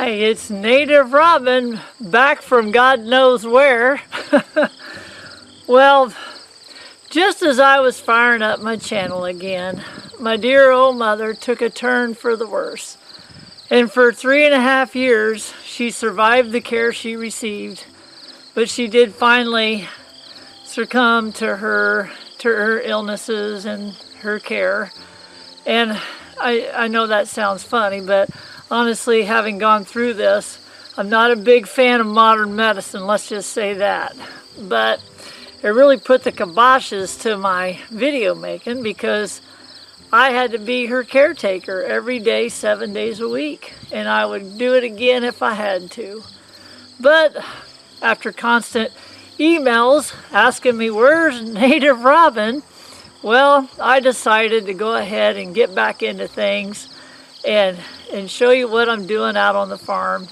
Hi, it's Native Robin, back from God knows where. Well, just as I was firing up my channel again, my dear old mother took a turn for the worse. And for 3.5 years, she survived the care she received, but she did finally succumb to her illnesses and her care. And I know that sounds funny, but honestly, having gone through this, I'm not a big fan of modern medicine, let's just say that. But it really put the kiboshes to my video making because I had to be her caretaker every day, 7 days a week. And I would do it again if I had to. But after constant emails asking me, where's Native Robin? Well, I decided to go ahead and get back into things and show you what I'm doing out on the farm.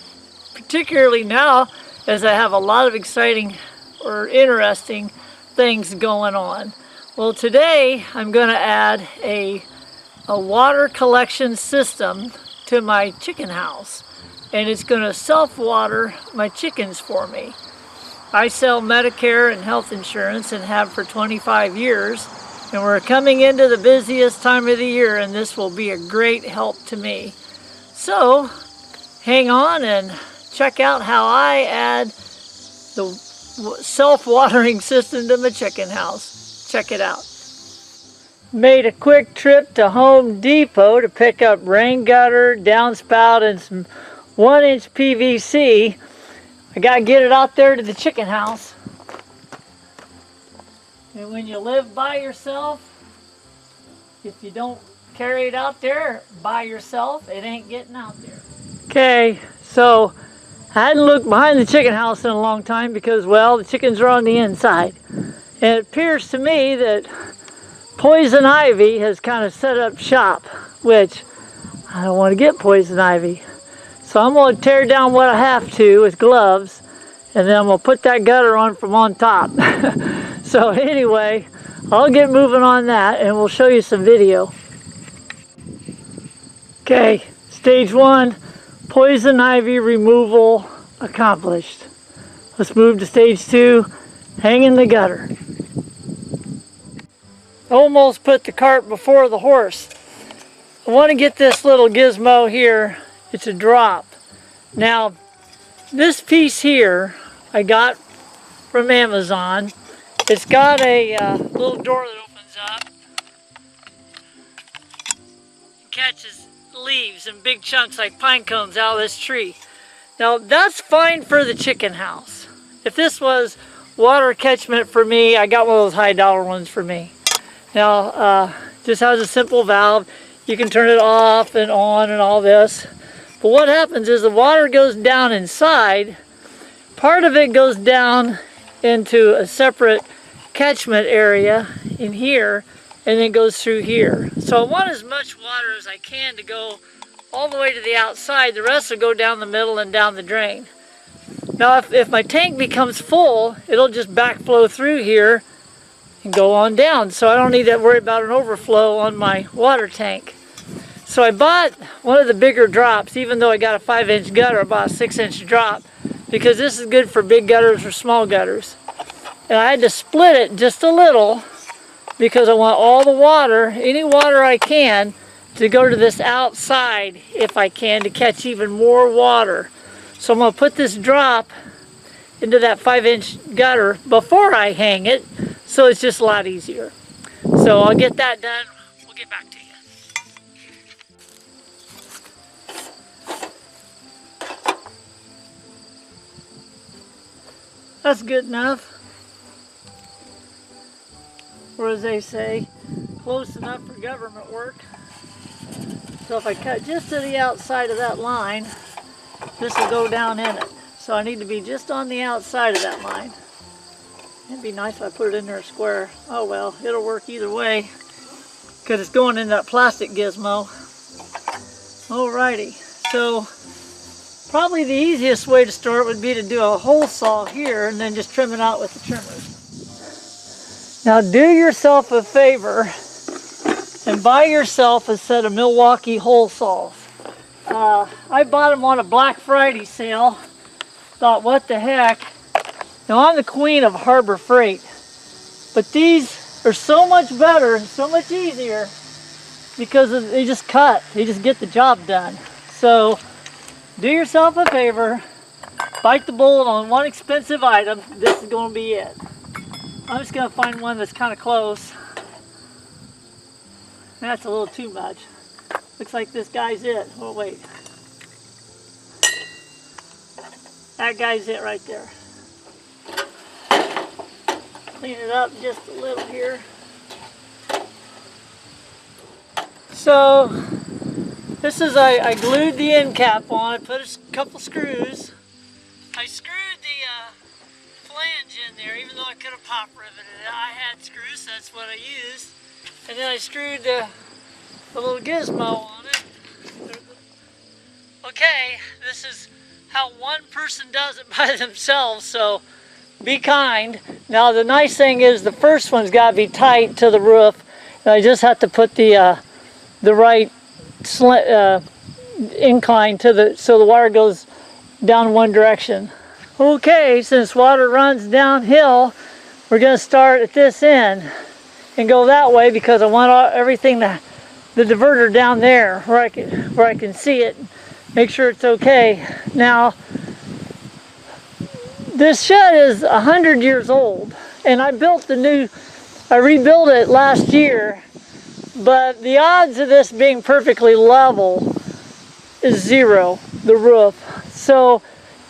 Particularly now, as I have a lot of exciting or interesting things going on. Well, today I'm going to add a water collection system to my chicken house, and it's going to self-water my chickens for me. I sell Medicare and health insurance and have for 25 years, and we're coming into the busiest time of the year, and this will be a great help to me. So hang on and check out how I add the self-watering system to my chicken house. Check it out. Made a quick trip to Home Depot to pick up rain gutter, downspout, and some 1-inch PVC. I gotta get it out there to the chicken house. And when you live by yourself, if you don't carry it out there by yourself, it ain't getting out there. Okay, so I hadn't looked behind the chicken house in a long time because, well, the chickens are on the inside. And it appears to me that poison ivy has kind of set up shop, which I don't want to get poison ivy. So I'm going to tear down what I have to with gloves, and then I'm going to put that gutter on from on top. So anyway, I'll get moving on that and we'll show you some video. Okay, stage 1, poison ivy removal accomplished. Let's move to stage 2, hang in the gutter. Almost put the cart before the horse. I want to get this little gizmo here. It's a drop. Now, this piece here I got from Amazon. It's got a little door that opens up and catches leaves in big chunks like pine cones out of this tree. Now that's fine for the chicken house. If this was water catchment for me, I got one of those high dollar ones for me. Now just has a simple valve. You can turn it off and on and all this. But what happens is the water goes down inside. Part of it goes down into a separate catchment area in here, and then goes through here. So I want as much water as I can to go all the way to the outside. The rest will go down the middle and down the drain. Now if my tank becomes full, it'll just backflow through here and go on down. So I don't need to worry about an overflow on my water tank. So I bought one of the bigger drops, even though I got a 5-inch gutter, I bought a 6-inch drop, because this is good for big gutters or small gutters. And I had to split it just a little because I want all the water, any water I can, to go to this outside if I can, to catch even more water. So I'm going to put this drop into that 5-inch gutter before I hang it, so it's just a lot easier. So I'll get that done. We'll get back to you. That's good enough. Or as they say, close enough for government work. So if I cut just to the outside of that line, this will go down in it. So I need to be just on the outside of that line. It'd be nice if I put it in there square. Oh well, it'll work either way, because it's going in that plastic gizmo. Alrighty, so probably the easiest way to start would be to do a hole saw here and then just trim it out with the trimmers. Now do yourself a favor and buy yourself a set of Milwaukee hole saws. I bought them on a Black Friday sale. Thought, what the heck? Now I'm the queen of Harbor Freight, but these are so much better, so much easier, because they just cut. They just get the job done. So do yourself a favor, bite the bullet on one expensive item. This is going to be it. I'm just going to find one that's kind of close. That's a little too much. Looks like this guy's it. Oh wait. That guy's it right there. Clean it up just a little here. So this is, I glued the end cap on. I put a couple screws. I screwed the flange in there, even though I could have pop riveted it. I had screws, so that's what I used. And then I screwed the little gizmo on it. Okay, this is how one person does it by themselves, so be kind. Now the nice thing is the first one's got to be tight to the roof, and I just have to put the right incline to so the water goes down one direction. Okay, since water runs downhill, we're going to start at this end and go that way, because I want everything, the diverter down there where I can see it, make sure it's okay. Now this shed is 100 years old, and I rebuilt it last year, but the odds of this being perfectly level is zero, the roof. So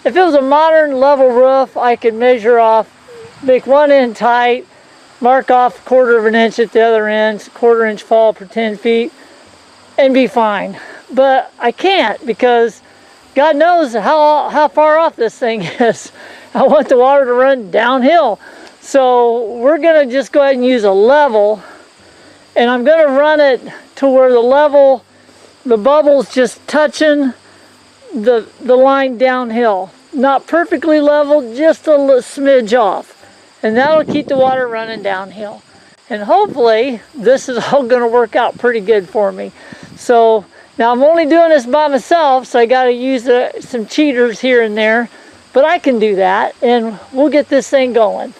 if it was a modern level roof, I could measure off, make one end tight, mark off 1/4 of an inch at the other end, 1/4 inch fall per 10 feet, and be fine. But I can't, because God knows how far off this thing is. I want the water to run downhill. So we're gonna just go ahead and use a level, and I'm gonna run it to where the bubble's just touching the line downhill. Not perfectly level, just a little smidge off. And that'll keep the water running downhill. And hopefully this is all gonna work out pretty good for me. So now I'm only doing this by myself, so I gotta use some cheaters here and there, but I can do that, and we'll get this thing going.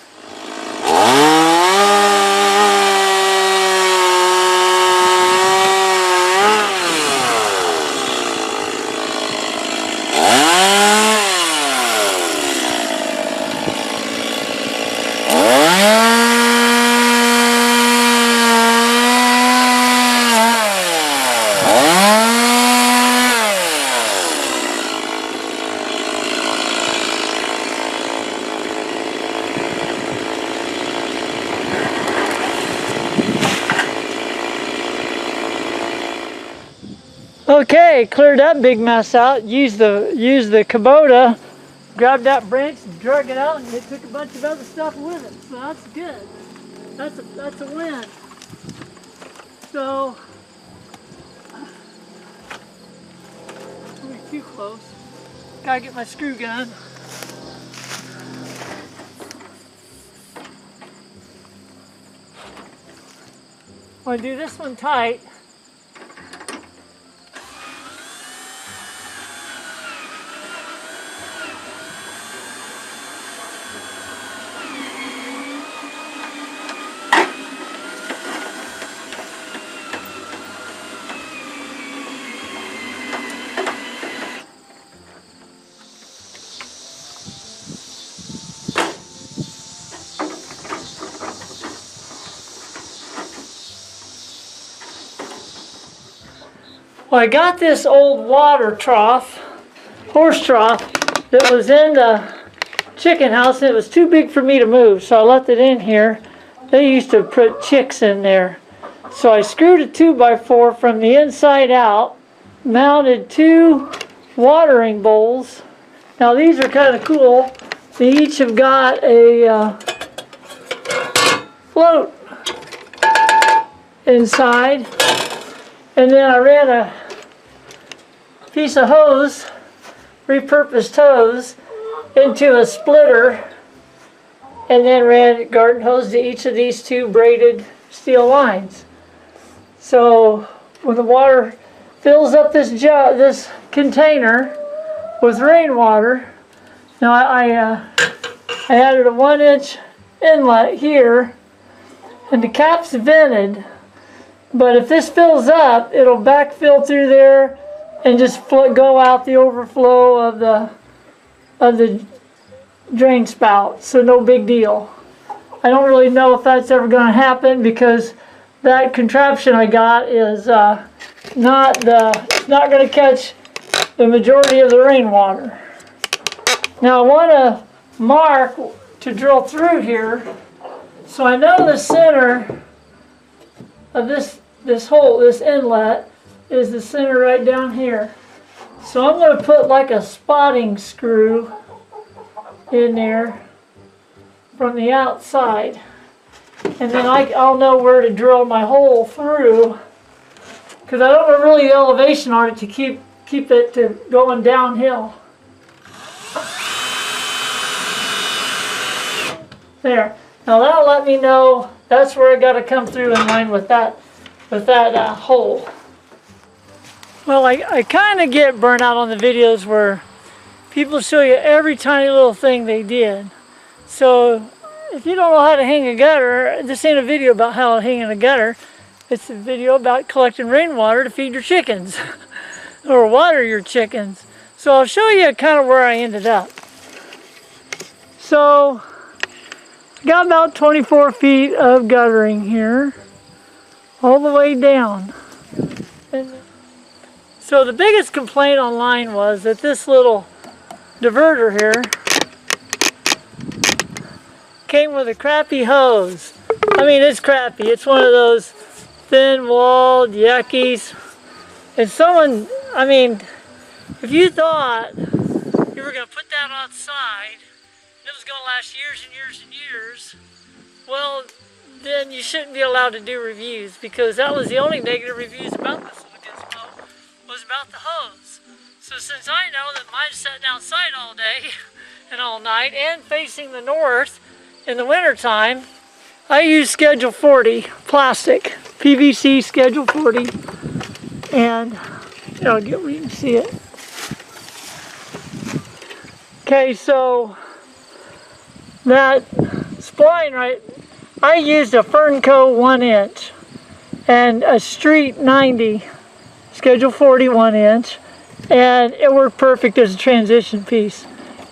Okay, cleared that big mess out. Used the Kubota, grabbed that branch, drug it out, and it took a bunch of other stuff with it. So that's good. That's a win. So I'm too close. Gotta get my screw gun. I want to do this one tight. Well, I got this old water trough, horse trough, that was in the chicken house, and it was too big for me to move, so I left it in here. They used to put chicks in there. So I screwed a 2x4 from the inside out, mounted 2 watering bowls. Now these are kind of cool. They each have got a float inside. And then I ran a piece of hose, repurposed hose, into a splitter, and then ran garden hose to each of these 2 braided steel lines. So when the water fills up this container with rainwater. Now I added a 1-inch inlet here, and the cap's vented. But if this fills up, it'll backfill through there and just go out the overflow of the drain spout. So no big deal. I don't really know if that's ever going to happen because that contraption I got is not going to catch the majority of the rainwater. Now I want to mark to drill through here, so I know the center of this hole, this inlet, is the center right down here. So I'm going to put like a spotting screw in there from the outside, and then I'll know where to drill my hole through, because I don't know really the elevation on it to keep it to going downhill. There. Now that'll let me know that's where I got to come through in line with that hole. Well, I kind of get burnt out on the videos where people show you every tiny little thing they did. So if you don't know how to hang a gutter, this ain't a video about how to hang in a gutter. It's a video about collecting rainwater to feed your chickens or water your chickens. So I'll show you kind of where I ended up. So got about 24 feet of guttering here, all the way down. So the biggest complaint online was that this little diverter here came with a crappy hose. I mean, it's crappy. It's one of those thin-walled yuckies. And someone, I mean, if you thought you were going to put that outside, it was going to last years and years and years, well, then you shouldn't be allowed to do reviews, because that was the only negative reviews about this little gizmo, was about the hose. So since I know that mine's sitting outside all day and all night and facing the north in the wintertime, I use Schedule 40 plastic, PVC Schedule 40, and I'll get where you can see it. Okay, so that spline, right, I used a Fernco 1-inch and a Street 90 Schedule 40 1-inch, and it worked perfect as a transition piece.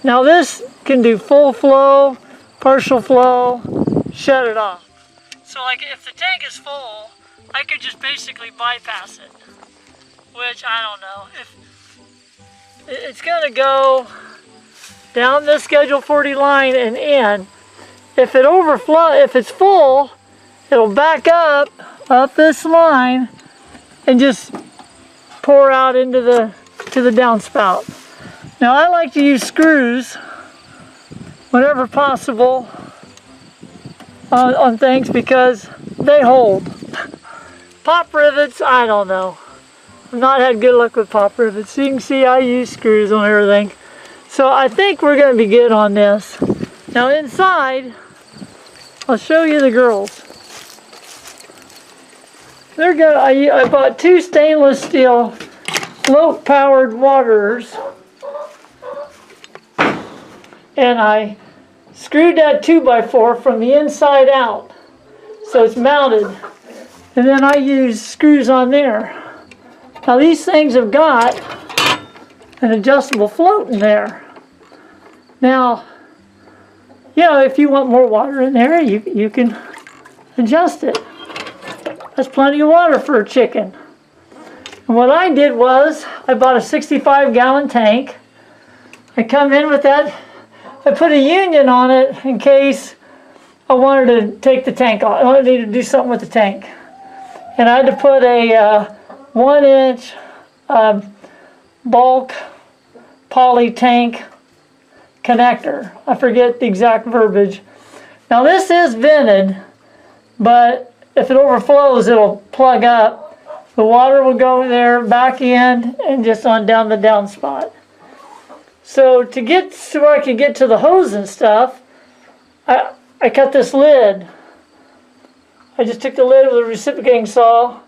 Now this can do full flow, partial flow, shut it off. So like if the tank is full, I could just basically bypass it, which I don't know. If it's gonna go down this Schedule 40 line and in. If it if it's full, it'll back up this line and just pour out into the downspout. Now I like to use screws whenever possible on things because they hold. Pop rivets, I don't know. I've not had good luck with pop rivets. So you can see I use screws on everything. So I think we're going to be good on this. Now inside, I'll show you the girls. They're good. I bought 2 stainless steel float powered waterers, and I screwed that 2x4 from the inside out so it's mounted, and then I use screws on there. Now these things have got an adjustable float in there. Now, you know, if you want more water in there, you can adjust it. That's plenty of water for a chicken. And what I did was, I bought a 65-gallon tank. I come in with that. I put a union on it in case I wanted to take the tank off. I needed to do something with the tank. And I had to put a 1-inch bulk poly tank connector. I forget the exact verbiage. Now this is vented, but if it overflows, it'll plug up. The water will go there, back in, and just on down the downspout. So to get to where I could get to the hose and stuff, I cut this lid. I just took the lid with a reciprocating saw.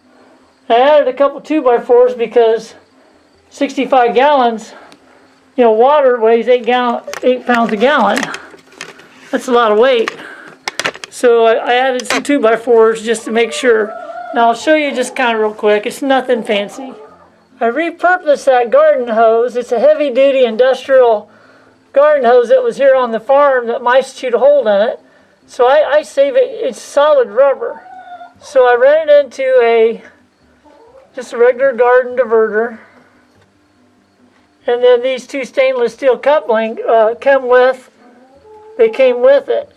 I added a couple 2x4s because 65 gallons, you know, water weighs 8 pounds a gallon. That's a lot of weight. So I added some 2x4s just to make sure. Now I'll show you just kind of real quick. It's nothing fancy. I repurposed that garden hose. It's a heavy-duty industrial garden hose that was here on the farm that mice chewed a hole in it. So I save it. It's solid rubber. So I ran it into just a regular garden diverter. And then these two stainless steel coupling came with it,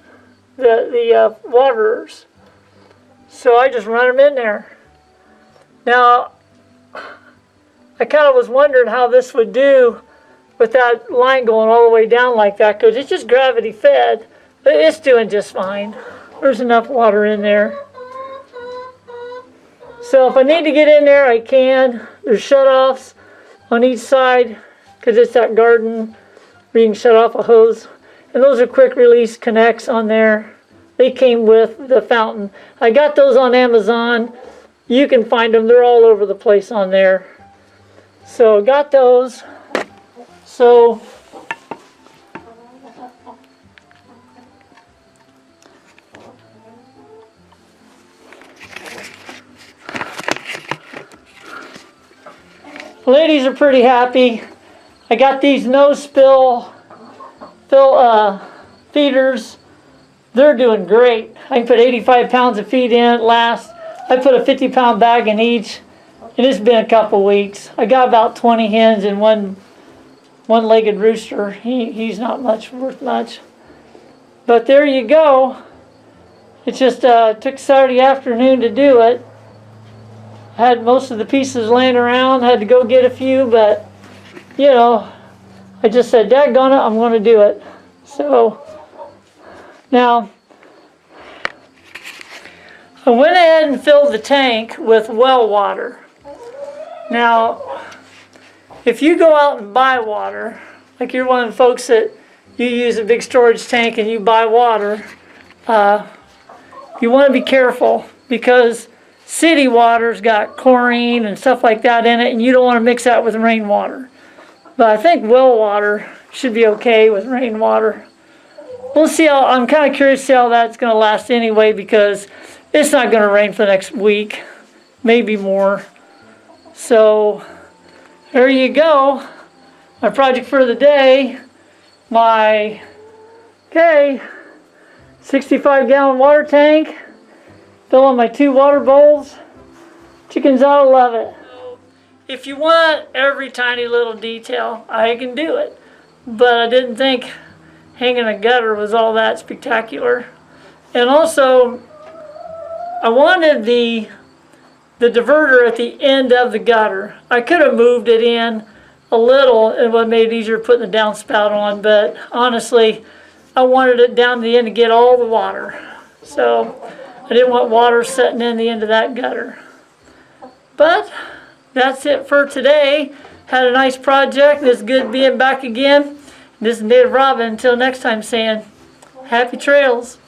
the waterers. So I just run them in there. Now, I kind of was wondering how this would do with that line going all the way down like that, because it's just gravity fed, but it's doing just fine. There's enough water in there. So if I need to get in there, I can. There's shutoffs on each side, because it's that garden where you can shut off a hose. And those are quick release connects on there. They came with the fountain. I got those on Amazon. You can find them. They're all over the place on there. So got those. So ladies are pretty happy. I got these no spill feeders. They're doing great. I can put 85 pounds of feed in at last. I put a 50-pound bag in each, and it's been a couple weeks. I got about 20 hens and one-legged rooster. He's not worth much. But there you go. It just took Saturday afternoon to do it. I had most of the pieces laying around. Had to go get a few, but you know, I just said, daggone it, I'm going to do it. So now, I went ahead and filled the tank with well water. Now, if you go out and buy water, like you're one of the folks that you use a big storage tank and you buy water, you want to be careful, because city water's got chlorine and stuff like that in it, and you don't want to mix that with rainwater. But I think well water should be okay with rainwater. We'll see how, I'm kind of curious to see how that's going to last anyway, because it's not going to rain for the next week, maybe more. So there you go. My project for the day, my 65-gallon water tank, filling my 2 water bowls. Chickens ought to love it. If you want every tiny little detail, I can do it. But I didn't think hanging a gutter was all that spectacular. And also, I wanted the diverter at the end of the gutter. I could have moved it in a little, and would have made it easier putting the downspout on, but honestly, I wanted it down to the end to get all the water. So I didn't want water setting in the end of that gutter. But that's it for today. Had a nice project. It's good being back again. This is Native Robin. Until next time, saying happy trails.